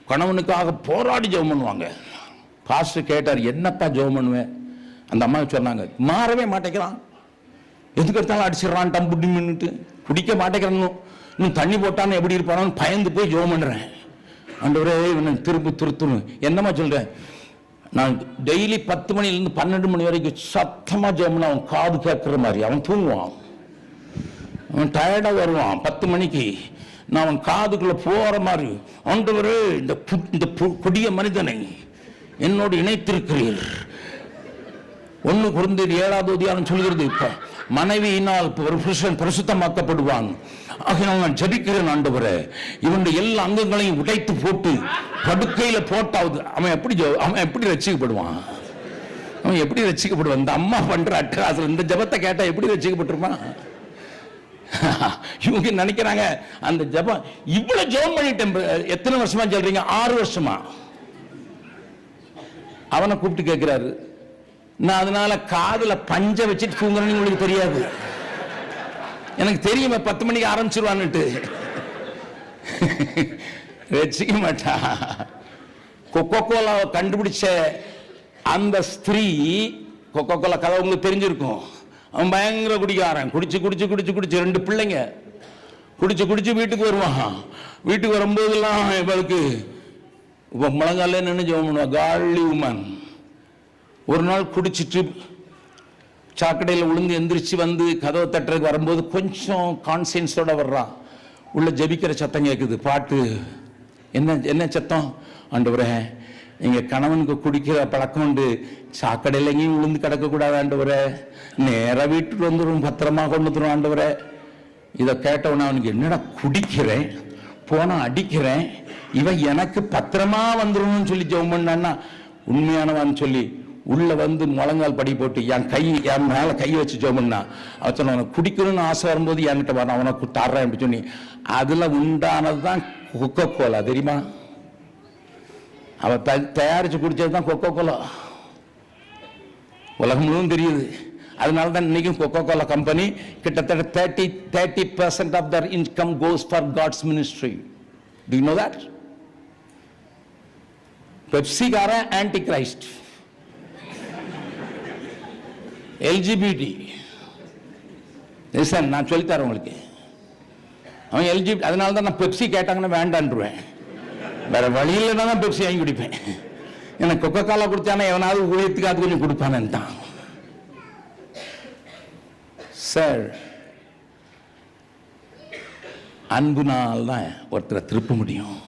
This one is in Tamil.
கணவனுக்காக போராடி ஜெபம் பண்ணுவாங்க. பாஸ்டர் கேட்டார், என்னப்பா ஜெபம் பண்ணுவேன்? அந்த அம்மா சொன்னாங்க, மாறவே மாட்டேங்கிறான், எதுக்கு எடுத்தாலும் அடிச்சிடறான், டம்புட்டி மின்னுட்டு குடிக்க மாட்டேங்கிறான், இன்னும் தண்ணி போட்டான்னு எப்படி இருப்பானு பயந்து போய் ஜெபம் பண்ணுறேன். ஆண்டவரே இவனை திரும்ப திருத்தணும். என்னம்மா சொல்கிறேன், நான் டெய்லி 10 மணிலேருந்து 12 மணி வரைக்கும் சத்தமாக ஜெபம் பண்ண அவன் காது கேட்குற மாதிரி. அவன் தூங்குவான், அவன் டயர்டாக வருவான். 10 மணிக்கு நான் அவன் காதுக்குள்ள போற மாதிரி, ஆண்டவரே இந்த கொடிய மனிதனை என்னோடு இணைத்திருக்கிறீர். 1 கொரிந்தியர் 7வது அதிகாரம் சொல்கிறது, இப்ப மனைவியினால் ஒரு புருஷன் பரிசுத்தமாக்கப்படுவான். ஆகையால் நான் ஜெபிக்கிறேன், ஆண்டவரே இவனுடைய எல்லா அங்கங்களையும் உடைத்து போட்டு படுக்கையில போட்டாவது அவன் எப்படி ரட்சிக்கப்படுவான்? அவன் எப்படி ரட்சிக்கப்படுவான்? இந்த அம்மா பண்ற அட்டகாசம், இந்த ஜெபத்தை கேட்டா எப்படி ரட்சிக்கப்பட்டிருப்பான்? இவங்க நினைக்கிறாங்க அந்த ஜெபம். இவ்வளவு ஜெபம் பண்ணிட்டேன். எத்தனை வருஷமா சொல்றீங்க? 6 வருஷமா. அவனை கூப்பிட்டு கேட்கிறாரு, நான் அதனால காதுல பஞ்ச வச்சுட்டு தூங்குறேன்னு உங்களுக்கு தெரியாது? எனக்கு தெரியுமே 10 மணிக்கு ஆரம்பிச்சிருவான்னுட்டு. வச்சுக்க மாட்டா. கொக்கோ கோலாவை கண்டுபிடிச்ச அந்த ஸ்திரீ, கொக்கோ கோலா கதை உங்களுக்கு தெரிஞ்சிருக்கும். அவன் பயங்கர குடிக்காரன், குடிச்சு 2 பிள்ளைங்க, குடிச்சு வீட்டுக்கு வருவான். வீட்டுக்கு வரும்போதெல்லாம் இவளுக்கு இப்போ முழங்கால நின்று ஜெபம் பண்ணுவா, காலி உமன். ஒரு நாள் குடிச்சிட்டு சாக்கடையில் விழுந்து எந்திரிச்சு வந்து கதவை தட்டுறதுக்கு வரும்போது கொஞ்சம் கான்சியன்ஸோட வர்றான். உள்ள ஜெபிக்கிற சத்தம் கேட்குது, பாட்டு. என்ன சத்தம்? ஆண்டவரே எங்க கணவனுக்கு குடிக்கிற பழக்கம் உண்டு, சாக்கடையில் எங்கேயும் விழுந்து கிடக்கக்கூடாது ஆண்டவரே, நேராக வீட்டுக்கு வந்துடும், பத்திரமா கொண்டு வந்துடும் ஆண்டவரே. இதை கேட்டவன அவனுக்கு, என்னடா குடிக்கிறேன், போனா அடிக்கிறேன், இவன் எனக்கு பத்திரமா வந்துடும் சொல்லி ஜெபம் பண்ணான்னா உண்மையானவான்னு சொல்லி உள்ள வந்து முழங்கால் படி போட்டு என் மேல கை வச்சு ஜெபம் பண்ணா. அவன் சொன்ன, அவனை குடிக்கணும்னு ஆசை வரும்போது என்கிட்ட வர, அவனுக்கு தர்றேன் அப்படி சொல்லி. அதுல உண்டானதுதான் கொக்கோ கோலா, தெரியுமா? அவ தயாரிச்சு குடிச்சதுதான் கொக்கோ கோலா. உலகம் முழுவதும் தெரியுது. அதனால தான் இன்னைக்கும் கொக்கோ கோலா கம்பெனி கிட்டத்தட்ட 30% of their income goes for God's ministry. Do you know that? பெப்சிகார ஆன்டி கிரைஸ்ட், எல்ஜிபிடி. நான் சொல்லித்தரேன் உங்களுக்கு. அவன் எல்ஜிபி. அதனால தான் நான் பெப்சி கேட்டாங்கன்னா வேண்டான்றுவேன். வேற வழி இல்லைன்னா தான் பெப்சி வாங்கி குடிப்பேன். எனக்கு கொக்கோ கோலா குடிச்சானா எவனாவது ஊழியத்துக்கு அது கொஞ்சம் கொடுப்பானு தான். சார், அன்புனால் தான் ஒருத்தரை திருப்ப முடியும்.